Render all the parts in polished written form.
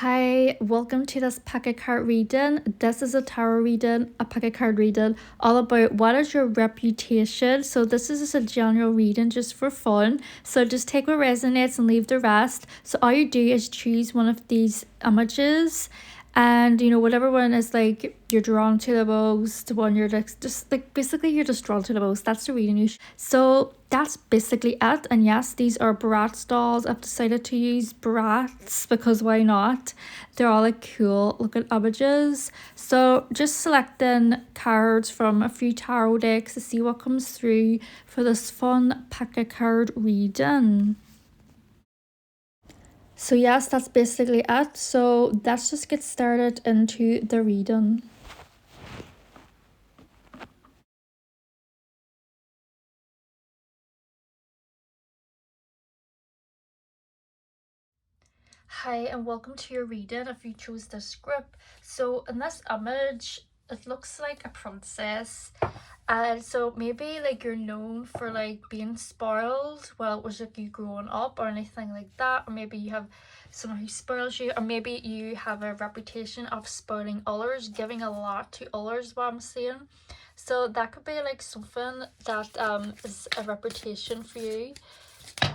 Hi, welcome to this packet card reading. This is a tarot reading, a packet card reading, all about what is your reputation. So this is just a general reading just for fun. So just take what resonates and leave the rest. So all you do is choose one of these images, and whatever one is like you're drawn to the most, the one you're like just like basically you're just drawn to the most, that's the reading so that's basically it. And yes, these are Bratz dolls. I've decided to use Bratz because why not? They're all like cool looking images. So just selecting cards from a few tarot decks to see what comes through for this fun packet card reading. So yes, that's basically it. So let's just get started into the reading. Hi and welcome to your reading if you chose this script. So in this image, it looks like a princess. And so maybe like you're known for like being spoiled while it was like you growing up or anything like that, or maybe you have someone who spoils you, or maybe you have a reputation of spoiling others, giving a lot to others, what I'm saying. So that could be like something that is a reputation for you,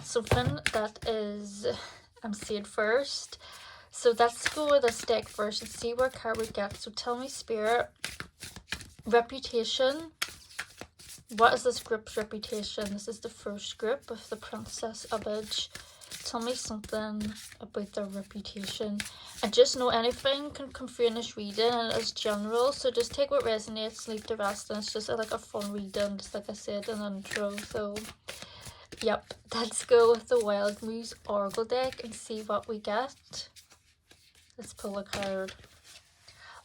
something that is I'm seeing first. So let's go with this deck first and see what card we get. So tell me, Spirit, reputation. What is this group's reputation? This is the first group with the princess image. Tell me something about their reputation. And just know anything can come through in this reading, and it's general. So just take what resonates, leave the rest. And it's just like a fun reading, just like I said in the intro. So yep, let's go with the Wild Muse Oracle deck and see what we get. Let's pull a card.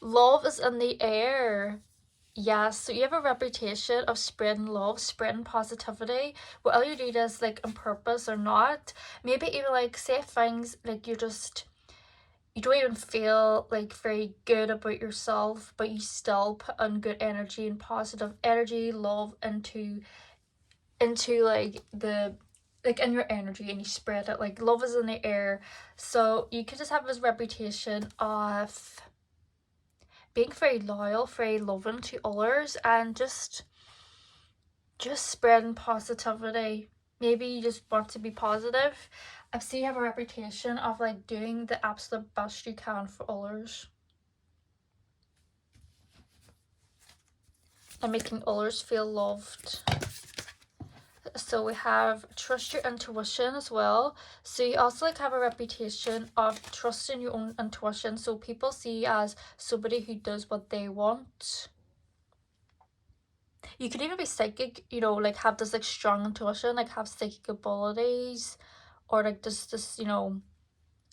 Love is in the air. Yes, so you have a reputation of spreading love, spreading positivity, whether you do this like on purpose or not. Maybe even like say things like you don't even feel like very good about yourself, but you still put in good energy and positive energy, love into like the like in your energy, and you spread it. Like love is in the air. So you could just have this reputation of being very loyal, very loving to others, and just spreading positivity. Maybe you just want to be positive. I've seen you have a reputation of like doing the absolute best you can for others and making others feel loved. So we have trust your intuition as well. So you also like have a reputation of trusting your own intuition. So people see you as somebody who does what they want. You could even be psychic, like have this like strong intuition, like have psychic abilities, or like this a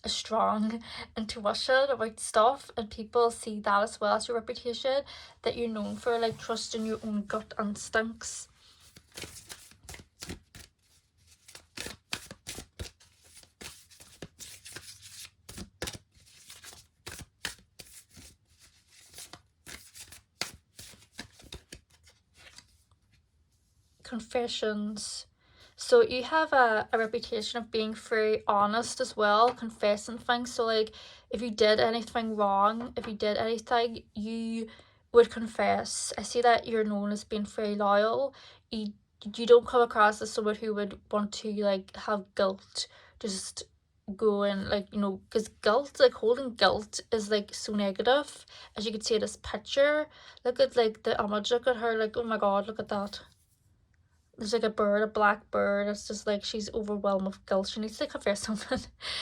strong intuition about stuff, and people see that as well as your reputation, that you're known for like trusting your own gut instincts. Confessions. So you have a reputation of being very honest as well, confessing things. So like if you did anything wrong, if you did anything, you would confess. I see that you're known as being very loyal. You don't come across as someone who would want to like have guilt, just going like, because guilt, like holding guilt is like so negative. As you can see this picture, look at like the image, look at her, like oh my god, look at that. There's like a bird, a black bird. It's just like she's overwhelmed with guilt. She needs to confess something.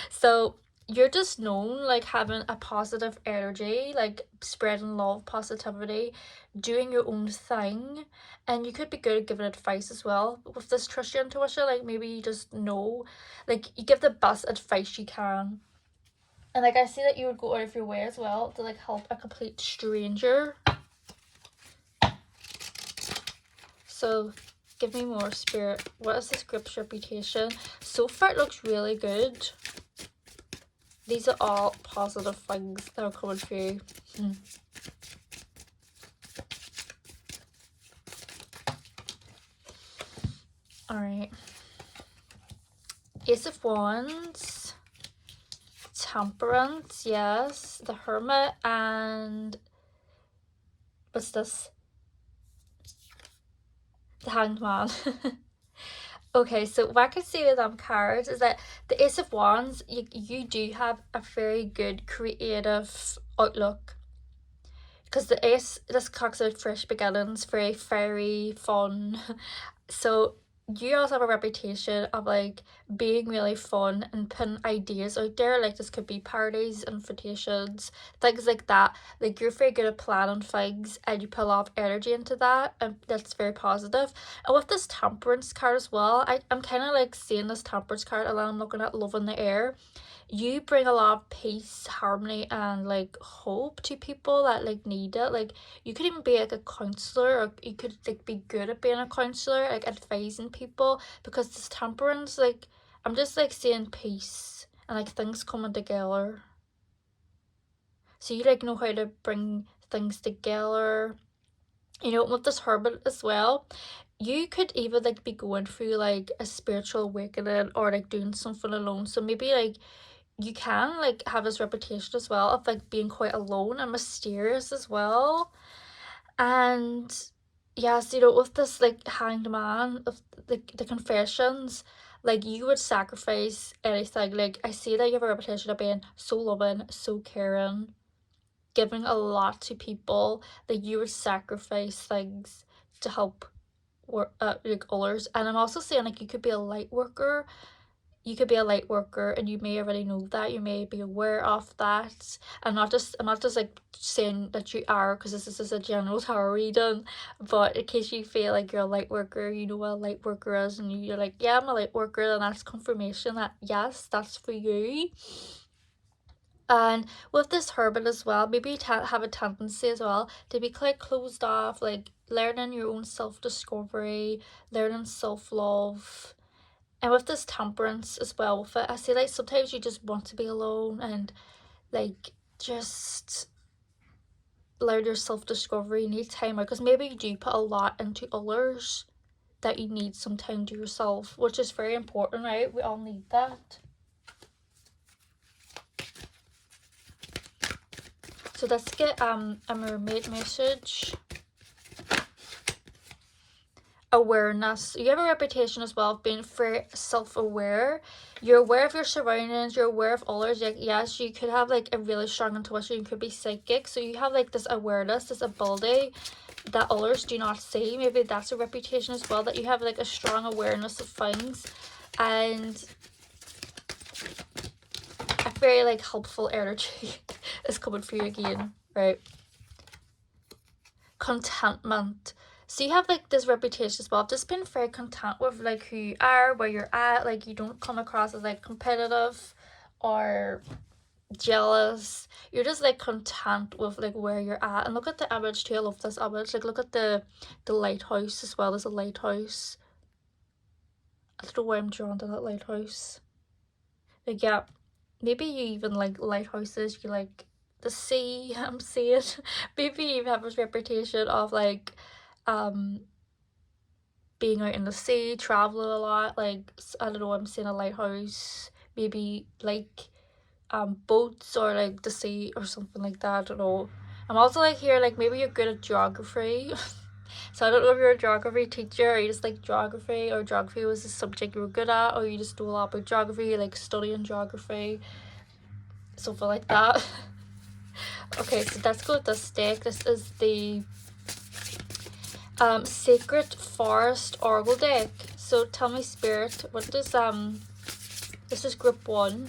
So you're just known like having a positive energy, like spreading love, positivity, doing your own thing. And you could be good at giving advice as well. With this trust your intuition, like maybe you just know, like you give the best advice you can. And like I see that you would go out of your way as well to like help a complete stranger. So give me more, Spirit. What is this group's reputation? So far it looks really good. These are all positive things that are coming through. Alright. Ace of Wands. Temperance, yes, the Hermit, and what's this? The Hanged Man. Okay, so what I can see with them cards is that the Ace of Wands, you do have a very good creative outlook. Because the Ace, this talks about fresh beginnings, very fiery, fun. So you also have a reputation of like being really fun and putting ideas out there. Like this could be parties, invitations, things like that. Like you're very good at planning things and you put a lot of energy into that, and that's very positive. And with this Temperance card as well, I'm kind of like seeing this Temperance card and I'm looking at Love in the Air. You bring a lot of peace, harmony, and like hope to people that like need it. Like you could even be like a counselor, or you could like be good at being a counselor, like advising people, because this Temperance, like I'm just like seeing peace and like things coming together. So you like know how to bring things together. You know, with this Hermit as well, you could even like be going through like a spiritual awakening or like doing something alone. So maybe like you can like have this reputation as well of like being quite alone and mysterious as well. And yes, you know, with this like Hanged Man of the confessions, like you would sacrifice anything. Like I see that you have a reputation of being so loving, so caring, giving a lot to people, that you would sacrifice things to help work like others. And I'm also saying like you could be a light worker. You could be a light worker and you may already know that, you may be aware of that. I'm not just like saying that you are, because this is a general tarot reading, but in case you feel like you're a light worker, you know what a light worker is, and you're like, yeah, I'm a light worker, then that's confirmation that yes, that's for you. And with this Hermit as well, maybe you have a tendency as well to be quite closed off, like learning your own self-discovery, learning self-love. And with this Temperance as well, with it, I see like sometimes you just want to be alone and like just learn your self-discovery, you need time out, because maybe you do put a lot into others that you need some time to yourself, which is very important, right? We all need that. So let's get a mermaid message. Awareness. You have a reputation as well of being very self-aware. You're aware of your surroundings, you're aware of others. Like yes, you could have like a really strong intuition, you could be psychic, so you have like this awareness, this ability that others do not see. Maybe that's a reputation as well, that you have like a strong awareness of things, and a very like helpful energy is coming for you again, right? Contentment. So you have like this reputation as well of just being very content with like who you are, where you're at. Like you don't come across as like competitive or jealous. You're just like content with like where you're at. And look at the image too. I love this image. Like look at the lighthouse as well. There's a lighthouse. I don't know why I'm drawn to that lighthouse. Like yeah, maybe you even like lighthouses. You like the sea. I'm seeing. Maybe you have this reputation of like being out in the sea, traveling a lot. Like I don't know, I'm seeing a lighthouse, maybe like boats or like the sea or something like that. I don't know. I'm also like here, like maybe you're good at geography. So I don't know if you're a geography teacher or you just like geography, or geography was the subject you were good at, or you just do a lot about geography, like studying geography, something like that. Okay, so let's go with this deck. This is the Sacred Forest Oracle deck. So tell me, Spirit, what does this is group 1.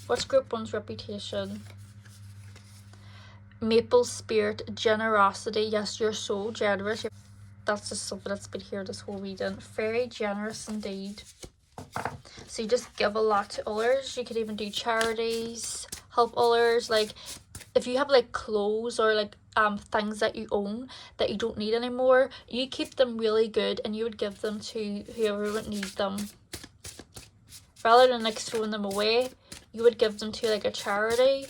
What's group 1's reputation? Maple Spirit, generosity. Yes, you're so generous. That's just something that's been here this whole reading. Very generous indeed. So you just give a lot to others. You could even do charities, help others. Like if you have like clothes or like things that you own that you don't need anymore, you keep them really good and you would give them to whoever would need them, rather than like throwing them away. You would give them to like a charity,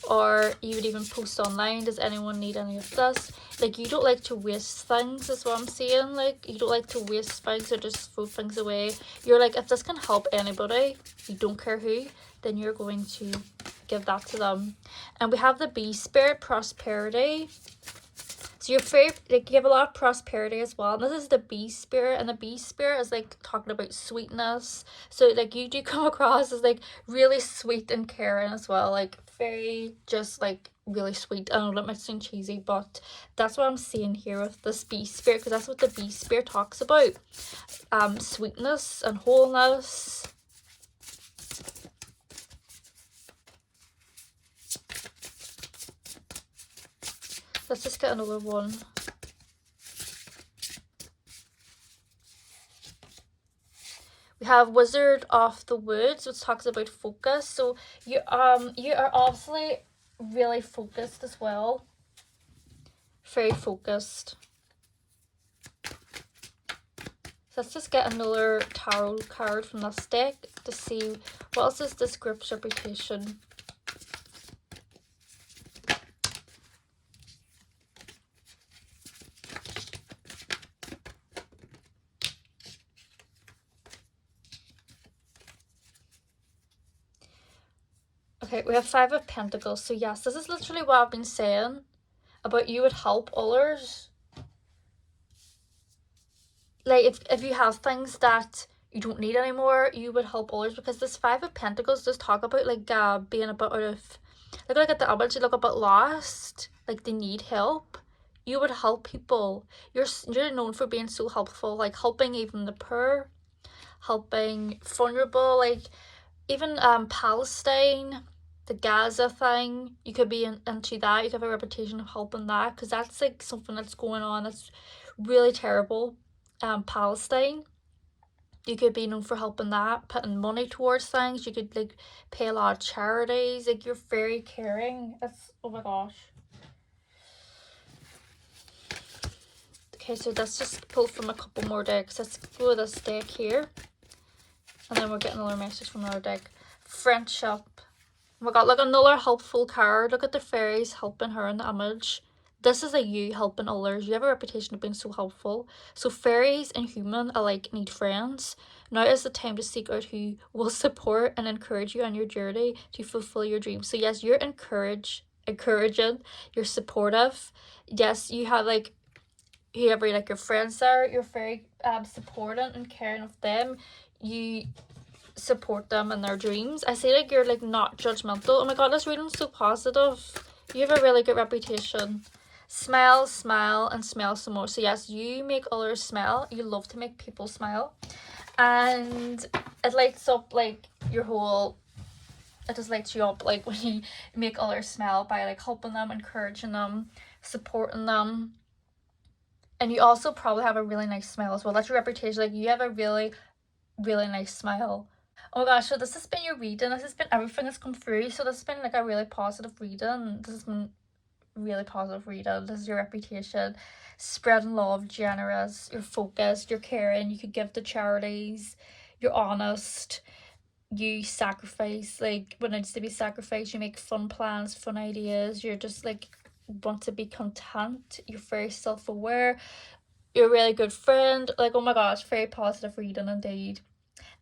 or you would even post online, does anyone need any of this? Like you don't like to waste things, is what I'm saying. Like you don't like to waste things or just throw things away. You're like, if this can help anybody, you don't care who, then you're going to give that to them. And we have the bee spirit, prosperity. So you're very, like, you have a lot of prosperity as well. And this is the bee spirit, and the bee spirit is like talking about sweetness. So like you do come across as like really sweet and caring as well, like very just like really sweet. I know that might sound cheesy, but that's what I'm seeing here with this bee spirit, because that's what the bee spirit talks about. Sweetness and wholeness. Let's just get another one. We have Wizard of the Woods, which talks about focus. So you are obviously really focused as well. Very focused. So let's just get another tarot card from this deck to see what else is this group's reputation. Okay, we have Five of Pentacles. So yes, this is literally what I've been saying about you would help others. Like if you have things that you don't need anymore, you would help others, because this Five of Pentacles does talk about like being a bit out of, like at the average, you look a bit lost, like they need help. You would help people. You're known for being so helpful, like helping even the poor, helping vulnerable, like even Palestine, the Gaza thing, you could be into that. You could have a reputation of helping that, because that's like something that's going on that's really terrible. Palestine, you could be known for helping that, putting money towards things. You could like pay a lot of charities. Like you're very caring. That's, oh my gosh. Okay, so let's just pull from a couple more decks. Let's go with this deck here, and then we're getting another message from another deck. Friendship. Oh my god, look, another helpful card. Look at the fairies helping her in the image. This is a you helping others. You have a reputation of being so helpful. So fairies and human alike need friends. Now is the time to seek out who will support and encourage you on your journey to fulfill your dreams. So yes, you're encouraging, you're supportive. Yes, you have like whoever like your friends are, you're very supportive and caring of them. You support them in their dreams. I say like you're like not judgmental. Oh my god, this reading's so positive. You have a really good reputation. Smile, smile, and smile some more. So yes, you make others smile. You love to make people smile, and it lights up like your whole, it just lights you up like when you make others smile by like helping them, encouraging them, supporting them. And you also probably have a really nice smile as well. That's your reputation. Like you have a really nice smile. Oh my gosh, so this has been your reading. This has been everything that's come through. So this has been like a really positive reading. This has been really positive reading. This is your reputation. Spreading love, generous, you're focused, you're caring, you could give to charities, you're honest, you sacrifice, like when it needs to be sacrificed, you make fun plans, fun ideas, you're just like want to be content, you're very self-aware, you're a really good friend. Like oh my gosh, very positive reading indeed.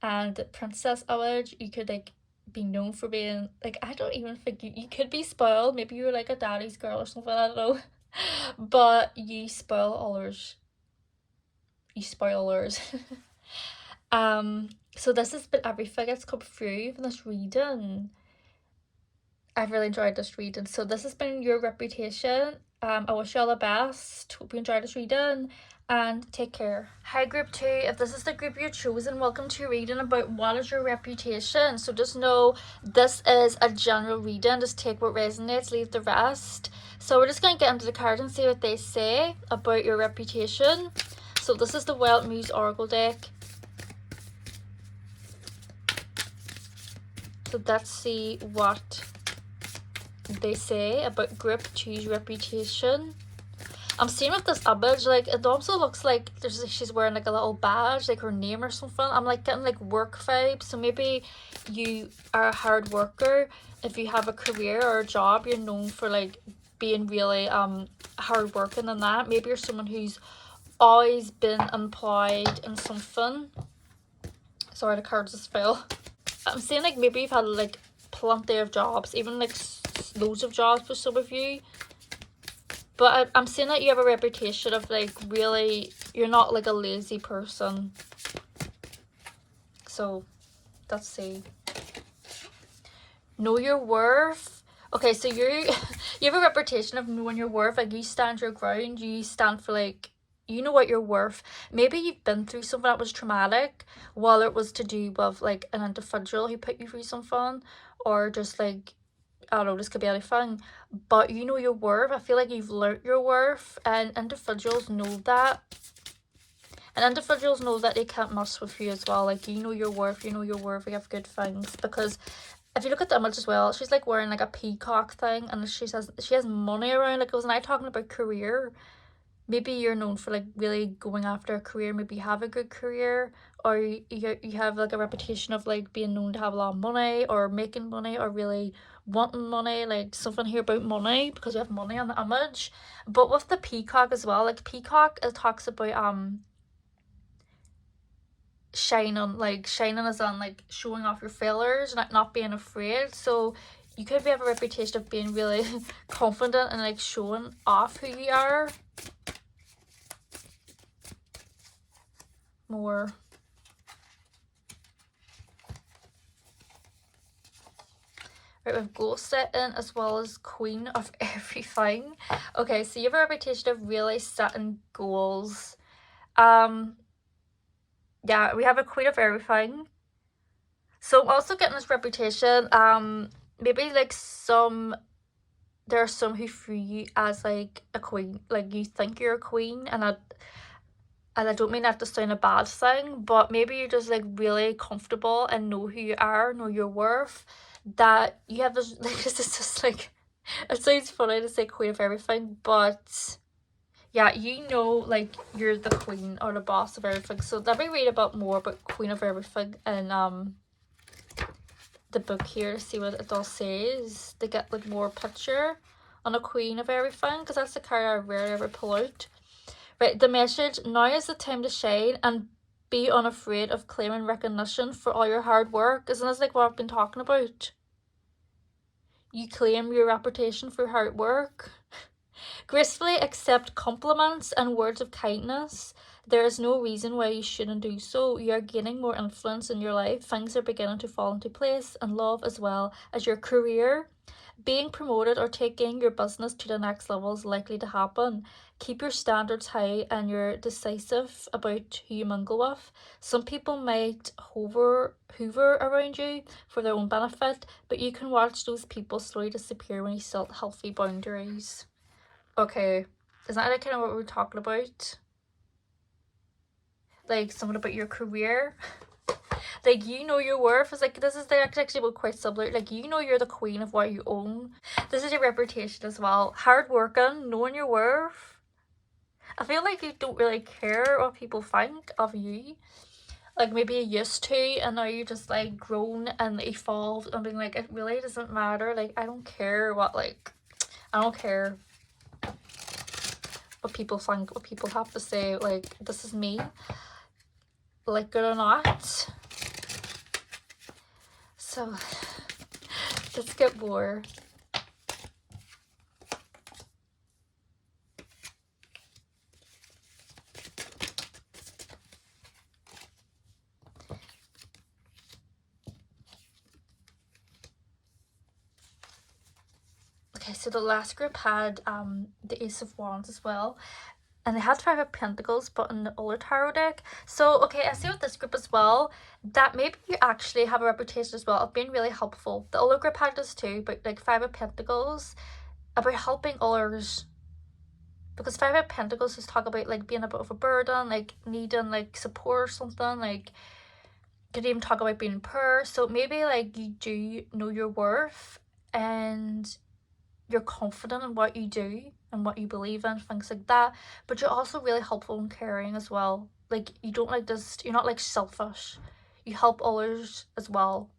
And Princess Image, you could like be known for being like, I don't even think you could be spoiled. Maybe you're like a daddy's girl or something, I don't know. But you spoil others. You spoil others. So this has been everything that's come through from this reading. I've really enjoyed this reading. So this has been your reputation. I wish you all the best. Hope you enjoyed this reading and take care. Hi group 2, if this is the group you're chosen, welcome to your reading about what is your reputation. So just know this is a general reading. Just take what resonates, leave the rest. So we're just going to get into the cards and see what they say about your reputation. So this is the Wild Muse Oracle deck. So let's see what they say about group 2's reputation. I'm seeing with this image, like it also looks like she's wearing like a little badge, like her name or something. I'm like getting like work vibes. So maybe you are a hard worker. If you have a career or a job, you're known for like being really hard working and that. Maybe you're someone who's always been employed in something. Sorry, the cards just fell. I'm saying like maybe you've had like plenty of jobs, even like loads of jobs for some of you. But I'm seeing that you have a reputation of like really, you're not like a lazy person. So let's see. Know your worth. Okay, so you have a reputation of knowing your worth. Like you stand your ground. You stand for like, you know what you're worth. Maybe you've been through something that was traumatic, whether it was to do with like an individual who put you through something, or just like, I don't know, this could be anything, but you know your worth. I feel like you've learnt your worth, and individuals know that. And individuals know that they can't mess with you as well. Like, you know your worth, you have good things. Because if you look at the image as well, she's like wearing like a peacock thing, and she has money around. Like, wasn't I talking about career? Maybe you're known for like really going after a career. Maybe you have a good career, or you have like a reputation of like being known to have a lot of money, or making money, or really wanting money. Like something here about money, because you have money on the image. But with the peacock as well, like peacock, it talks about shining as on like showing off your feathers, not being afraid. So you could have a reputation of being really confident and like showing off who you are more. Right, we have goal setting as well as queen of everything. Okay, so you have a reputation of really setting goals. Yeah, we have a queen of everything. So I'm also getting this reputation, maybe like there are some who view you as like a queen, like you think you're a queen, and I don't mean that to sound a bad thing, but maybe you're just like really comfortable and know who you are, know your worth, that you have this, like, this is just like, it sounds funny to say queen of everything, but yeah, you know, like you're the queen or the boss of everything. So let me read about more about queen of everything and the book here to see what it all says, to get like more picture on a queen of everything, because that's the card I rarely ever pull out. Right, the message: now is the time to shine and be unafraid of claiming recognition for all your hard work. Isn't this like what I've been talking about? You claim your reputation for hard work. Gracefully accept compliments and words of kindness. There is no reason why you shouldn't do so. You are gaining more influence in your life. Things are beginning to fall into place, and love as well as your career. Being promoted or taking your business to the next level is likely to happen. Keep your standards high and you're decisive about who you mingle with. Some people might hoover around you for their own benefit, but you can watch those people slowly disappear when you set healthy boundaries. Okay, is that like kind of what we're talking about? Like something about your career? Like, you know your worth. It's like, this is actually quite similar. Like, you know you're the queen of what you own. This is your reputation as well. Hard working, knowing your worth. I feel like you don't really care what people think of you. Like, maybe you used to, and now you're just like grown and evolved and being like, it really doesn't matter. Like, I don't care what, like, I don't care what people think, what people have to say. Like, this is me, like it or not. So let's get more. Okay, so the last group had the Ace of Wands as well, and they had Five of Pentacles, but in the older tarot deck. So okay, I see with this group as well that maybe you actually have a reputation as well of being really helpful. The older group had this too, but like Five of Pentacles, about helping others, because Five of Pentacles just talk about like being a bit of a burden, like needing like support or something. Like, could even talk about being poor. So maybe like you do know your worth and you're confident in what you do and what you believe in, things like that, but you're also really helpful and caring as well. Like, you don't like this, you're not like selfish, you help others as well,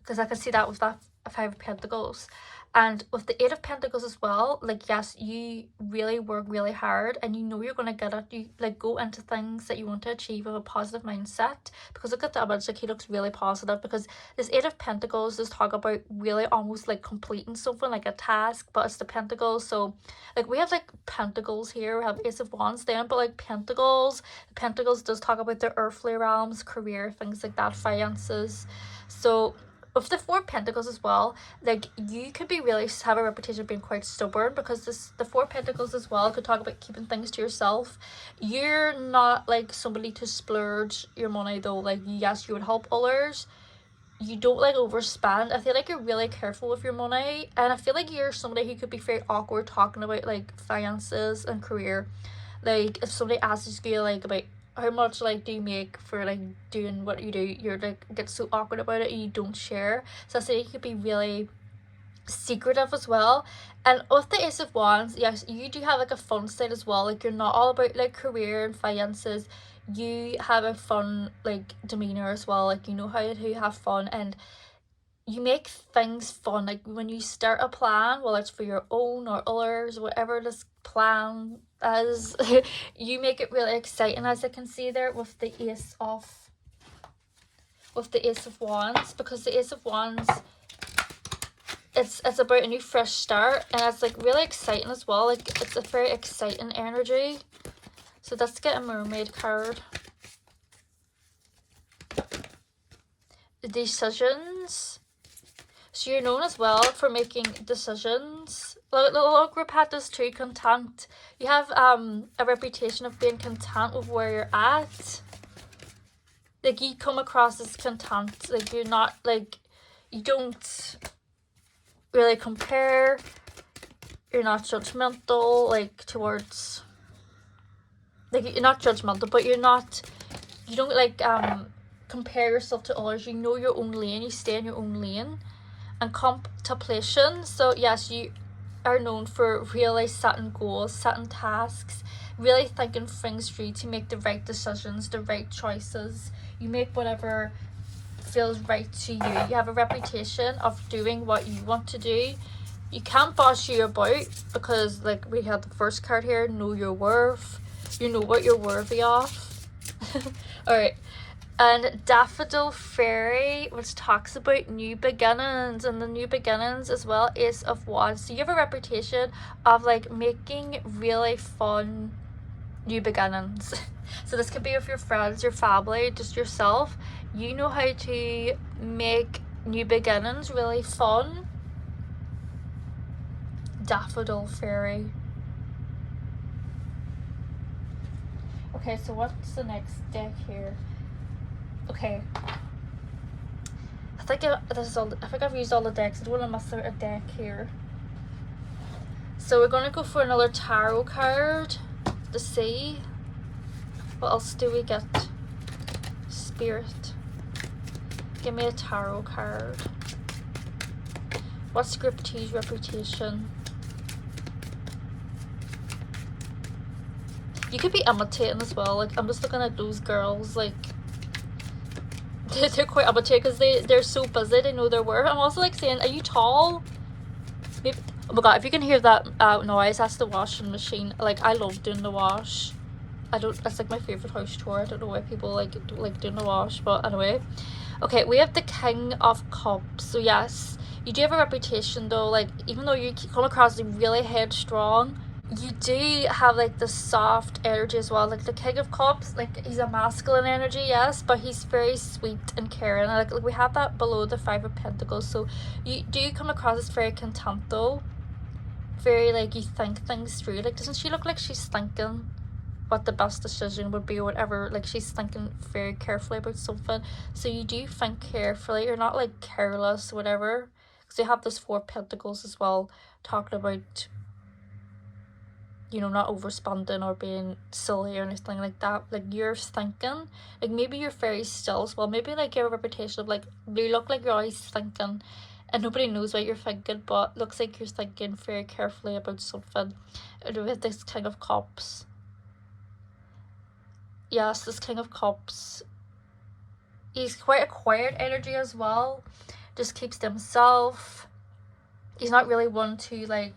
because I can see that with that Five of Pentacles. And with the Eight of Pentacles as well, like, yes, you really work really hard and you know you're going to get it. You like go into things that you want to achieve with a positive mindset, because look at the image, like he looks really positive, because this Eight of Pentacles is talk about really almost like completing something, like a task, but it's the Pentacles. So like we have like Pentacles here, we have Ace of Wands then, but like Pentacles, the Pentacles does talk about the earthly realms, career, things like that, finances. So with the Four of Pentacles as well, like you could be really have a reputation of being quite stubborn, because the Four of Pentacles as well could talk about keeping things to yourself. You're not like somebody to splurge your money though. Like yes, you would help others. You don't like overspend. I feel like you're really careful with your money, and I feel like you're somebody who could be very awkward talking about like finances and career. Like if somebody asks you like about how much like do you make for like doing what you do, you're like get so awkward about it and you don't share. So I say you could be really secretive as well. And with the Ace of Wands, yes, you do have like a fun side as well. Like you're not all about like career and finances. You have a fun like demeanor as well. Like you know how to have fun, and you make things fun. Like when you start a plan, whether it's for your own or others, whatever this plan is, you make it really exciting, as I can see there with the Ace of Wands, because the Ace of Wands, it's about a new fresh start, and it's like really exciting as well. Like it's a very exciting energy. So let's get a mermaid card. Decisions. So you're known as well for making decisions. Look, repeat this too, content. You have a reputation of being content with where you're at. Like you come across as content. Like you're not like, you don't really compare. You're not judgmental like towards, like you're not judgmental, but you don't like compare yourself to others. You know your own lane, you stay in your own lane. And contemplation. So yes, you are known for really setting goals, setting tasks, really thinking things through to make the right decisions, the right choices. You make whatever feels right to you. You have a reputation of doing what you want to do. You can't boss you about, because like we had the first card here, know your worth. You know what you're worthy of. Alright. And Daffodil Fairy, which talks about new beginnings, and the new beginnings as well, Ace of Wands. So you have a reputation of like making really fun new beginnings. So this could be with your friends, your family, just yourself. You know how to make new beginnings really fun. Daffodil Fairy. Okay, so what's the next deck here? Okay, I think I've used all the decks. I don't want to miss out a deck here. So we're going to go for another tarot card to see what else do we get. Spirit, give me a tarot card. What's Scripty's reputation? You could be imitating as well. Like I'm just looking at those girls, like they're quite imitating because they're so busy, they know their worth. I'm also like saying, are you tall? Maybe. Oh my god, if you can hear that noise, that's the washing machine. Like I love doing the wash. That's like my favorite house chore. I don't know why people like don't like doing the wash, but anyway. Okay, we have the King of Cups. So yes, you do have a reputation though, like even though you come across as really headstrong, you do have like the soft energy as well. Like the King of Cups, like he's a masculine energy, yes, but he's very sweet and caring. Like we have that below the Five of Pentacles. So you do come across as very content though, very like you think things through. Like doesn't she look like she's thinking what the best decision would be or whatever? Like she's thinking very carefully about something. So you do think carefully. You're not like careless or whatever, because you have this Four of Pentacles as well, talking about, you know, not overspending or being silly or anything like that. Like you're thinking, like maybe you're very still as well. Maybe like you have a reputation of like, you look like you're always thinking and nobody knows what you're thinking, but looks like you're thinking very carefully about something. With this King of Cups, yes, this King of Cups, he's quite a quiet energy as well. just keeps to himself. He's not really one to like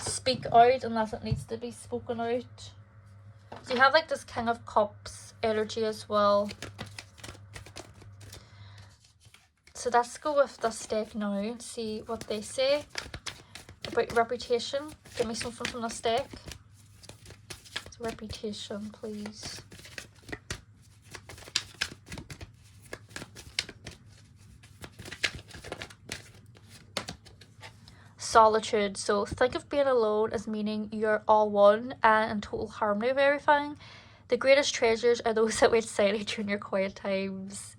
speak out unless it needs to be spoken out. So you have like this King of Cups energy as well. So let's go with this deck now and see what they say about reputation. Give me something from this deck. So reputation, please. Solitude. So think of being alone as meaning you're all one and in total harmony with everything. The greatest treasures are those that wait silently during your quiet times.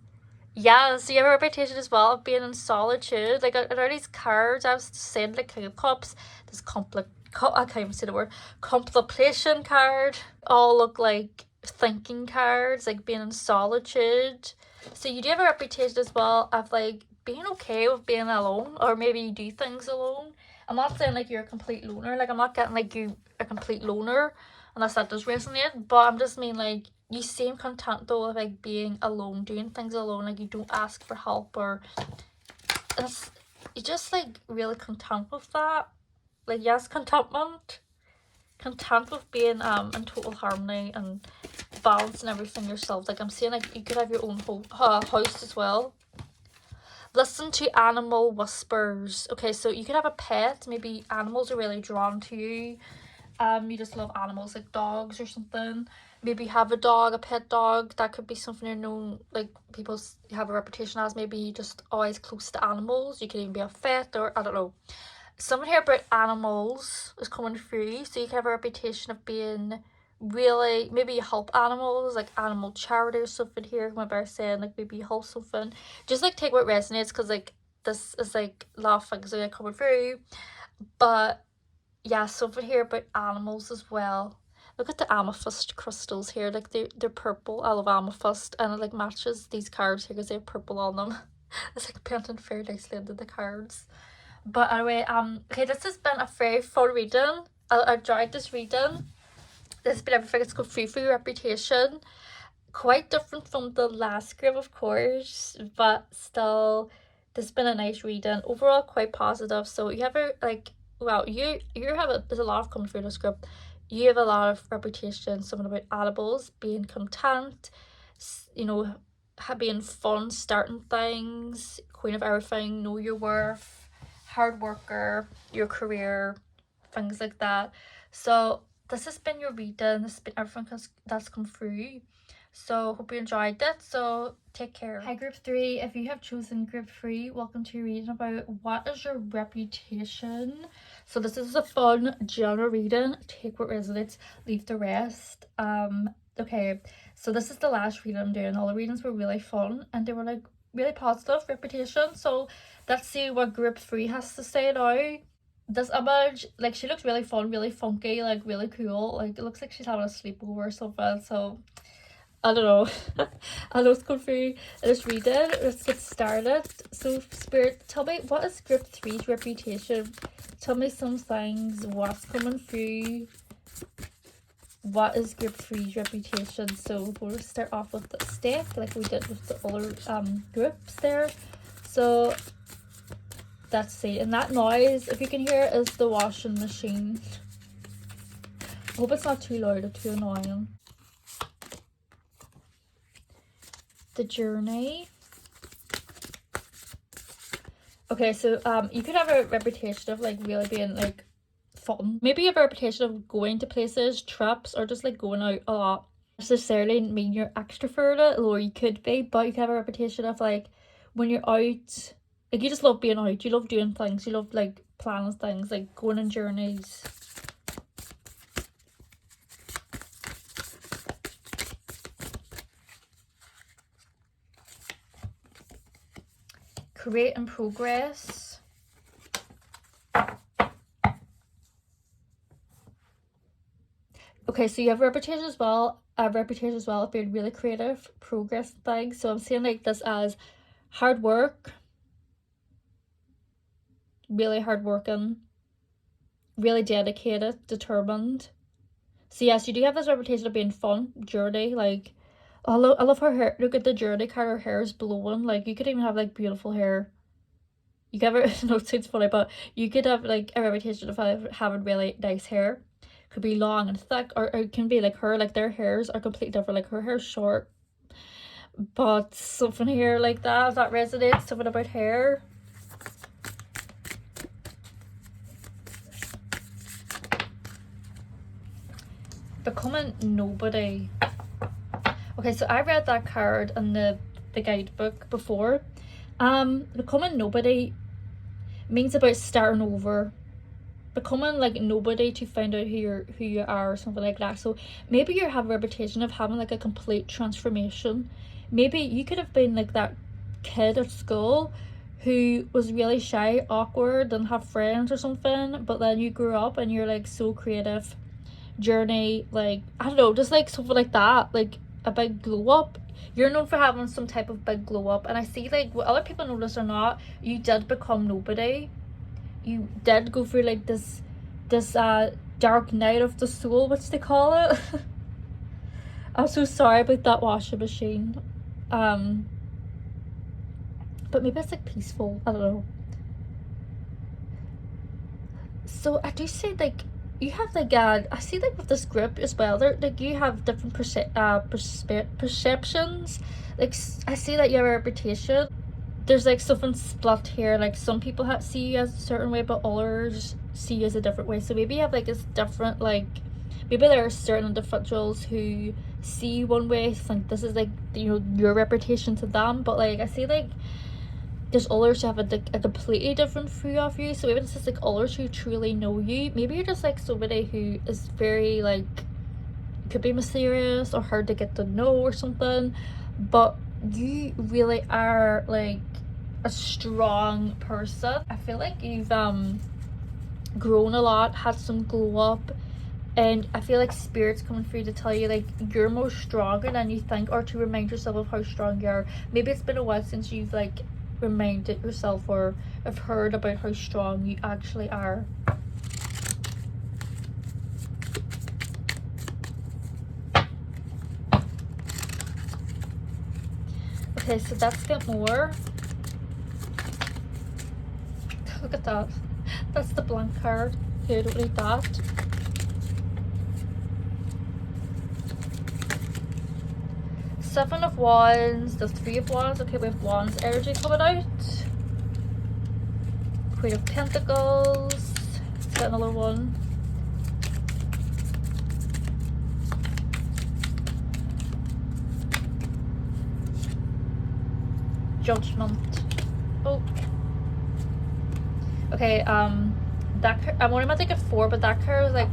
Yeah, so you have a reputation as well of being in solitude. Like, out of these cards, I was saying, like, King of Cups, this I can't even say the word, contemplation card, all look like thinking cards, like being in solitude. So you do have a reputation as well of, like, being okay with being alone, or maybe you do things alone. I'm not saying, like, you're a complete loner. Like, I'm not getting, like, you a complete loner, unless that does resonate, but I'm just mean, like, you seem content though with like being alone, doing things alone, like you don't ask for help, or you just like really content with that. Like, yes, content with being in total harmony and balancing everything yourself. Like, I'm saying, like, you could have your own house as well. Listen to animal whispers. Okay, so you could have a pet. Maybe animals are really drawn to you. You just love animals, like dogs or something. Maybe have a dog, a pet dog. That could be something you're known, like, people have a reputation as. Maybe just always close to animals. You could even be a vet, or I don't know. Something here about animals is coming through. So you can have a reputation of being really, maybe you help animals, like animal charity or something here. Maybe I'm saying, like, maybe you help something. Just like take what resonates, because like this is like a lot of things that are coming through. But yeah, something here about animals as well. Look at the amethyst crystals here, like they're purple. I love amethyst, and it like matches these cards here because they have purple on them. It's like painting very nicely into the cards. But anyway, okay, this has been a very fun reading. I enjoyed this reading. This has been everything that's gone through for your reputation. Quite different from the last group, of course, but still, this has been a nice reading. Overall, quite positive. So you have a like, well, you have there's a lot of coming through this group. You have a lot of reputation, something about animals, being content, you know, being fun, starting things, queen of everything, know your worth, hard worker, your career, things like that. So this has been your reading. This has been everything that's come through. So hope you enjoyed it. So take care. Hi group 3, if you have chosen group 3, welcome to reading about what is your reputation. So this is a fun general reading. Take what resonates, leave the rest. Okay, so this is the last reading I'm doing. All the readings were really fun and they were like really positive reputation. So let's see what group 3 has to say now. This image, like, she looks really fun, really funky, like really cool. Like, it looks like she's having a sleepover or something. So I don't know. I know it's going through. Let's read it. Let's get started. So Spirit, tell me, what is group 3's reputation? Tell me some things. What's coming through? What is group 3's reputation? So we're going to start off with the stick like we did with the other groups there. So let's see. And that noise, if you can hear, is the washing machine. I hope it's not too loud or too annoying. The journey. Okay, so you could have a reputation of like really being like fun. Maybe you have a reputation of going to places, trips, or just like going out a lot. Necessarily mean you're extroverted, or you could be, but you can have a reputation of like when you're out, like you just love being out, you love doing things, you love like planning things, like going on journeys. Create and progress. Okay, so you have a reputation as well. Of being really creative, progress things. So I'm seeing like this as hard work, really hardworking, really dedicated, determined. So yes, you do have this reputation of being fun, journey, like I love her hair. Look at the journey card, her hair is blowing. Like, you could even have like beautiful hair. you ever no, it sounds funny, but you could have like a reputation of having really nice hair. Could be long and thick, or it can be like her, like their hairs are completely different. Like her hair's short, but something here like that, if that resonates, something about hair. Becoming nobody. Okay, so I read that card in the guidebook before. Becoming nobody means about starting over, becoming like nobody to find out who you are, or something like that. So maybe you have a reputation of having like a complete transformation. Maybe you could have been like that kid at school who was really shy, awkward, and have friends or something, but then you grew up and you're like so creative. Journey, like I don't know, just like something like that, like a big glow up. You're known for having some type of big glow up, and I see like what other people notice or not, you did become nobody. You did go through like this dark night of the soul, which they call it. I'm so sorry about that washing machine. But maybe it's like peaceful, I don't know. So I do see like you have like I see like with this group as well, there like you have different perceptions. Like I see that you have a reputation. There's like something split here, like some people see you as a certain way, but others see you as a different way. So maybe you have like this different, like maybe there are certain individuals who see you one way, think this is like, you know, your reputation to them, but like I see like there's others who have a completely different view of you. So maybe this is like others who truly know you. Maybe you're just like somebody who is very like, could be mysterious or hard to get to know or something, but you really are like a strong person. I feel like you've grown a lot, had some glow up, and I feel like spirit's coming through to tell you like you're more stronger than you think, or to remind yourself of how strong you are. Maybe it's been a while since you've like reminded yourself or have heard about how strong you actually are. Okay, so let's get more. Look at that. That's the blank card. Okay, I don't need that. Seven of Wands, the Three of Wands. Okay, we have Wands energy coming out. Queen of Pentacles. Let's get another one. Judgment. Oh. Okay, that I'm only meant to get 4, but that card was like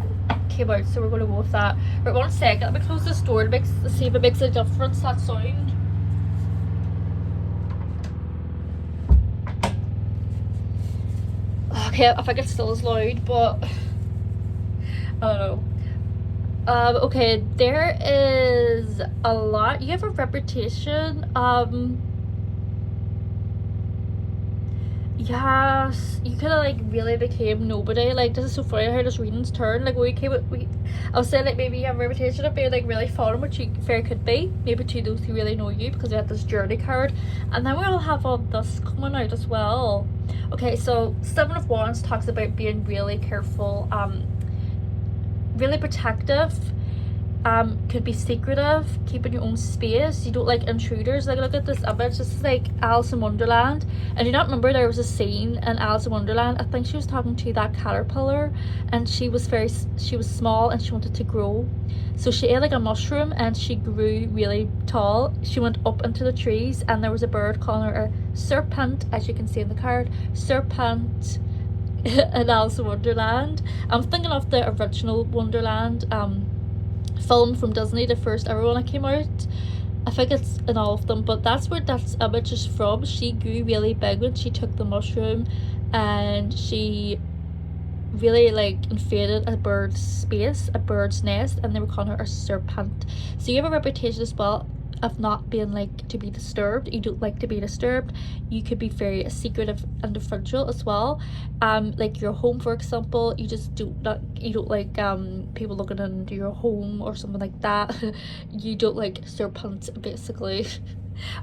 came out, so we're gonna go with that. Right, 1 second, let me close this door to see if it makes a difference, that sound. Okay, I think it still is loud, but I don't know. Okay, there is a lot. You have a reputation. Yes, you could have like really became nobody. Like this is so funny how this reading's turned. Like I was saying like maybe you have a reputation of being like really fun, which you very could be. Maybe to those who really know you, because you had this journey card, and then we'll have all this coming out as well. Okay, so Seven of Wands talks about being really careful, really protective. Could be secretive, keeping your own space. You don't like intruders. Like look at this image, this is like Alice in Wonderland, and do you not remember there was a scene in Alice in Wonderland, I think she was talking to that caterpillar, and she was small and she wanted to grow, so she ate like a mushroom and she grew really tall. She went up into the trees, and there was a bird calling her a serpent, as you can see in the card, serpent. In Alice in Wonderland, I'm thinking of the original Wonderland film from Disney, the first ever one that came out. I think it's in all of them, but that's where that image is from. She grew really big when she took the mushroom, and she really like invaded a bird's space, a bird's nest, and they were calling her a serpent. So you have a reputation as well of not being like to be disturbed. You don't like to be disturbed. You could be very secretive individual as well. Like your home, for example, you just don't like people looking into your home or something like that. You don't like serpents, basically.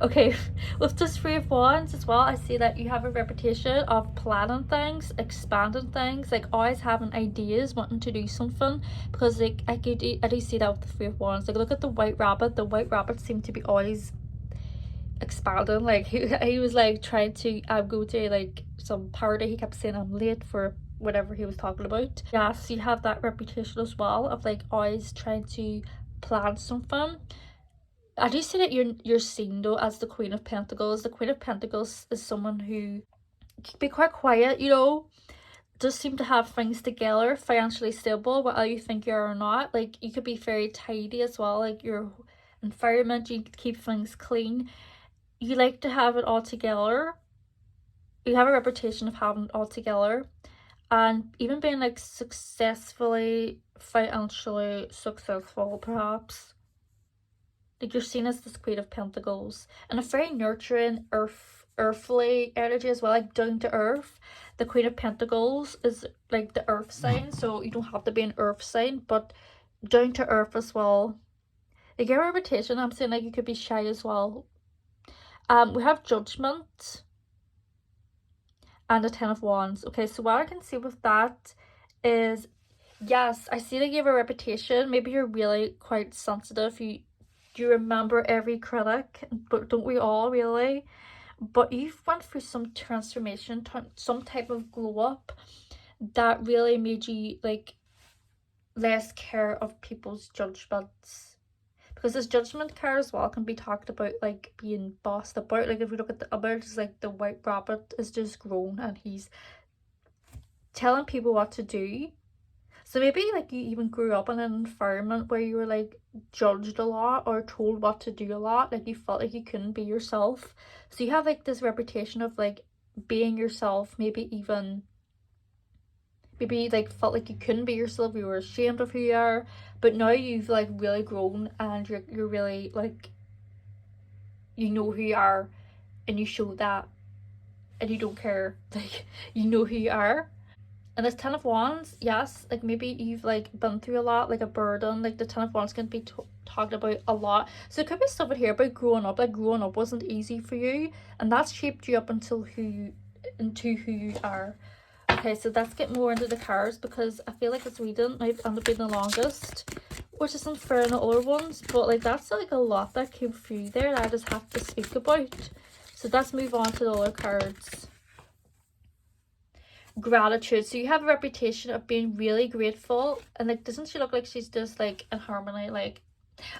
Okay, with this Three of Wands as well, I see that you have a reputation of planning things, expanding things, like always having ideas, wanting to do something. Because like I do see that with the Three of Wands. Like look at the White Rabbit. The White Rabbit seemed to be always expanding. Like he was like trying to go to like some party. He kept saying I'm late for whatever he was talking about. Yes, you have that reputation as well of like always trying to plan something. I do see that you're seen though as the Queen of Pentacles. The Queen of Pentacles is someone who can be quite quiet, you know, does seem to have things together, financially stable, whether you think you are or not. Like you could be very tidy as well, like your environment, you keep things clean. You like to have it all together. You have a reputation of having it all together and even being like successfully financially successful perhaps. Like you're seen as this Queen of Pentacles and a very nurturing earthly energy as well, like down to earth. The Queen of Pentacles is like the earth sign, so you don't have to be an earth sign, but down to earth as well. Like your reputation, I'm saying like you could be shy as well. We have Judgment and a Ten of Wands. Okay, so what I can see with that is, yes, I see that you have a reputation. Maybe you're really quite sensitive. You remember every critic, but don't we all really? But you've went through some transformation, some type of glow up that really made you like less care of people's judgments. Because this Judgment card as well can be talked about like being bossed about. Like if we look at the other, it's like the White Rabbit is just grown and he's telling people what to do. So maybe like you even grew up in an environment where you were like judged a lot or told what to do a lot. Like you felt like you couldn't be yourself. So you have like this reputation of like being yourself, maybe like felt like you couldn't be yourself, you were ashamed of who you are, but now you've like really grown and you're really like, you know who you are and you show that and you don't care. Like you know who you are. And this Ten of Wands, yes, like maybe you've like been through a lot, like a burden. Like the Ten of Wands can be talked about a lot. So it could be stuff in here about growing up. Like growing up wasn't easy for you, and that's shaped you up into who you are. Okay, so let's get more into the cards because I feel like this reading might end up being the longest, which isn't fair in the other ones. But like that's like a lot that came through there that I just have to speak about. So let's move on to the other cards. Gratitude. So you have a reputation of being really grateful, and like doesn't she look like she's just like in harmony? Like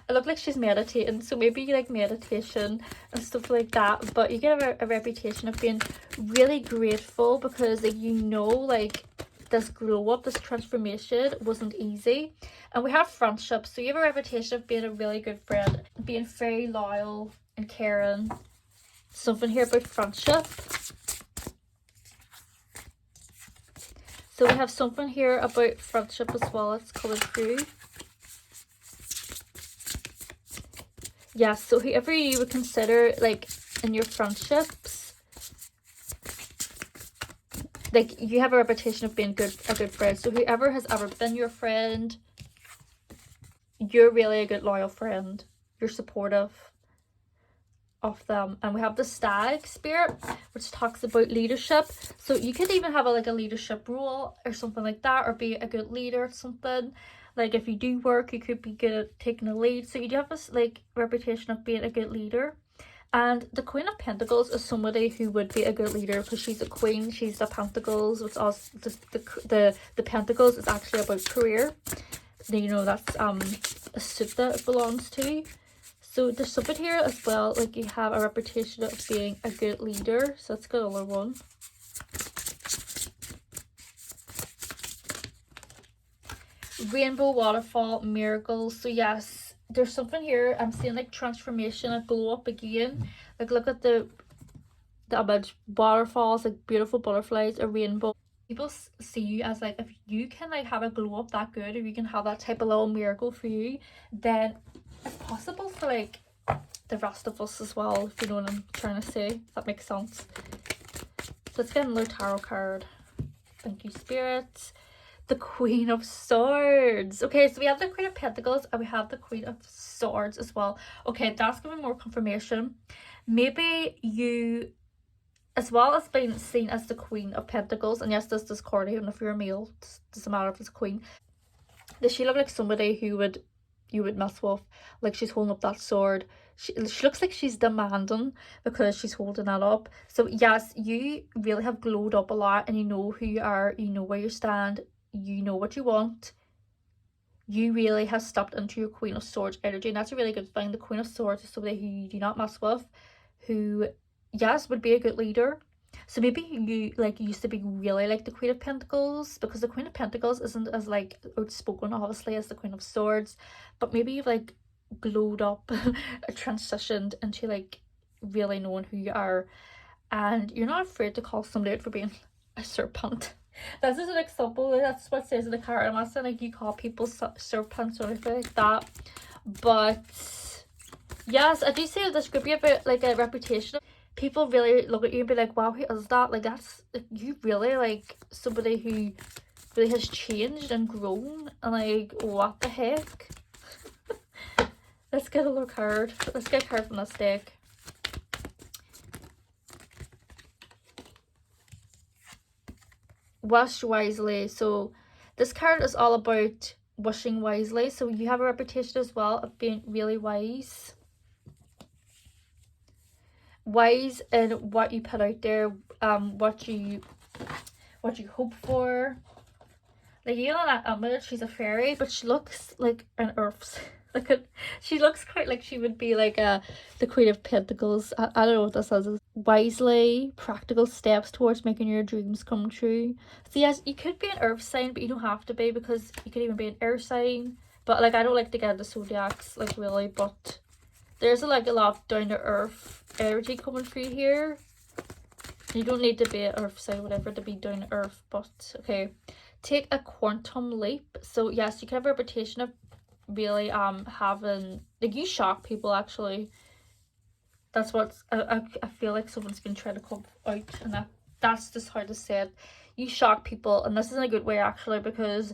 it look like she's meditating, so maybe you like meditation and stuff like that, but you get a reputation of being really grateful because like you know like this glow up, this transformation wasn't easy. And we have friendship, so you have a reputation of being a really good friend, being very loyal and caring. Something here about friendship. So we have something here about friendship as well. It's coming through. Yes, so whoever you would consider like in your friendships, like you have a reputation of being a good friend. So whoever has ever been your friend, you're really a good loyal friend. You're supportive of them. And we have the Stag spirit, which talks about leadership. So you could even have like a leadership role or something like that, or be a good leader or something. Like if you do work, you could be good at taking the lead. So you do have this like reputation of being a good leader. And the Queen of Pentacles is somebody who would be a good leader because she's a queen. She's the Pentacles, which also the Pentacles is actually about career. You know, that's a suit that it belongs to. So there's something here as well, like you have a reputation of being a good leader. So let's get another one. Rainbow, waterfall, miracles. So yes, there's something here. I'm seeing like transformation, a glow up again. Like look at the image, waterfalls, like beautiful butterflies, a rainbow. People see you as like, if you can like have a glow up that good, if you can have that type of little miracle for you, then it's possible for like the rest of us as well, if you know what I'm trying to say, if that makes sense. So let's get another tarot card. Thank you, Spirit. the Queen of Swords. Okay, so we have the Queen of Pentacles and we have the Queen of Swords as well. Okay, that's giving more confirmation. Maybe you, as well as being seen as the Queen of Pentacles, and yes, this is card, even if you're a male, it doesn't matter if it's a queen. Does she look like somebody who you would mess with? Like she's holding up that sword. She looks like she's demanding because she's holding that up. So yes, you really have glowed up a lot and you know who you are, you know where you stand, you know what you want. You really have stepped into your Queen of Swords energy, and that's a really good thing. The Queen of Swords is somebody who you do not mess with, who, yes, would be a good leader. So maybe you like used to be really like the Queen of Pentacles, because the Queen of Pentacles isn't as like outspoken obviously as the Queen of Swords, but maybe you've like glowed up, transitioned into like really knowing who you are, and you're not afraid to call somebody out for being a serpent. This is an example, that's what it says in the card. I'm not saying like you call people serpents or anything like that, but yes, I do say this could be a bit like a reputation. People really look at you and be like, wow, who is that? Like, that's like, you really like somebody who really has changed and grown, and like, what the heck? Let's get a look card. Let's get a card from this deck. Wish wisely. So this card is all about wishing wisely. So you have a reputation as well of being really wise. Wise in what you put out there, what you hope for. Like, you know that image, she's a fairy, but she looks like an earth. She looks quite like she would be like the Queen of Pentacles. I don't know what this is. Wisely, practical steps towards making your dreams come true. So yes, you could be an earth sign, but you don't have to be, because you could even be an air sign. But like, I don't like to get into zodiacs, like, really, but there's like a lot of down to earth energy coming through here. You don't need to be an earth sign, whatever, to be down to earth, but okay. Take a quantum leap. So yes, you can have a reputation of really having, like, you shock people actually. That's what I feel like someone's been trying to come out, and that's just how to say it. You shock people, and this is in a good way actually, because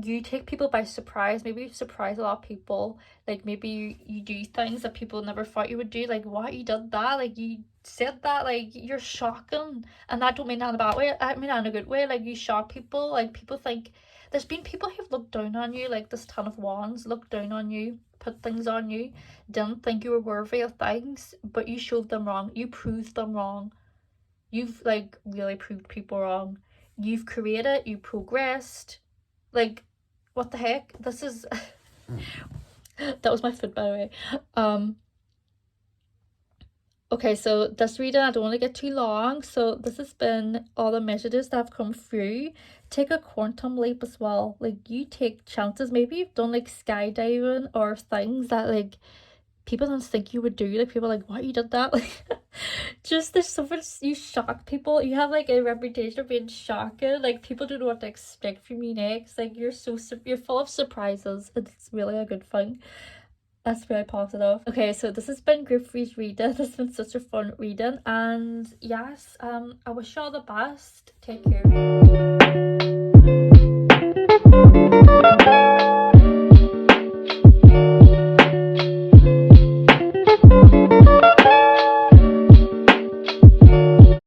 you take people by surprise. Maybe you surprise a lot of people. Like, maybe you do things that people never thought you would do. Like, what, you did that? Like, you said that? Like, you're shocking. And I don't mean that in a bad way, I mean that in a good way. Like, you shock people. Like, people think, there's been people who've looked down on you, like this Ten of Wands, looked down on you, put things on you, didn't think you were worthy of things, but you showed them wrong. You proved them wrong. You've like really proved people wrong. You've created, you progressed. Like, what the heck? This is that was my foot, by the way. Okay, so this reading, I don't want to get too long, so this has been all the messages that have come through. Take a quantum leap as well. Like, you take chances. Maybe you've done like skydiving or things that like people don't think you would do. Like, people are like, what, you did that? Like, just there's so much, you shock people. You have like a reputation of being shocking. Like, people don't know what to expect from you next. Like, you're full of surprises. It's really a good thing. That's very positive. Okay, so this has been Group 3's reading. This has been such a fun reading, and yes, I wish you all the best. Take care.